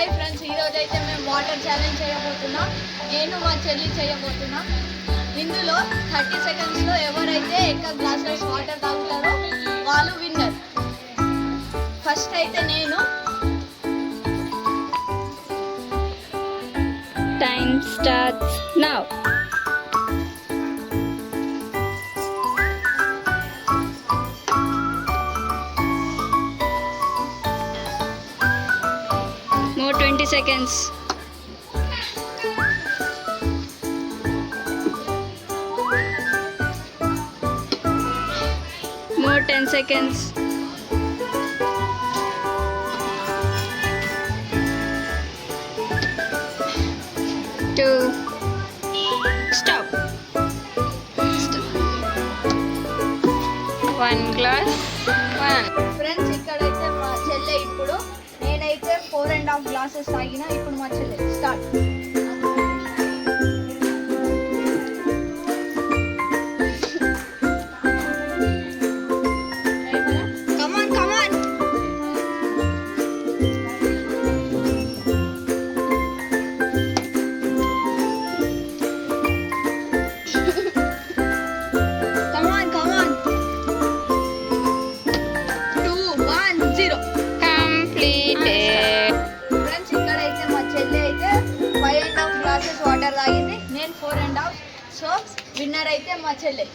Hi friends, ఈరోజు అయితే మేము వాటర్ ఛాలెంజ్ చేయబోతున్నాం. నేను మా చెల్లి చేయబోతున్నాం. ఇందులో 30 సెకండ్స్లో ఎవరైతే ఎక్కువ గ్లాసెస్ వాటర్ తాగుతారో వాళ్ళు విన్నర్. ఫస్ట్ అయితే నేను. Time starts now. More 20 seconds. More 10 seconds. Two. Stop. One glass. One. Friends, ఇక్కడైతే మా చెల్లె ఇప్పుడు. నేనైతే 4.5 గ్లాసెస్ తాగిన. ఇప్పుడు మా చెల్లె స్టార్ట్. Completed. ఫ్రెండ్స్, ఇక్కడైతే మా చెల్లి అయితే 5.5 గ్లాసెస్ వాటర్ తాగింది. నేను 4.5. సో విన్నర్ అయితే మా చెల్లె.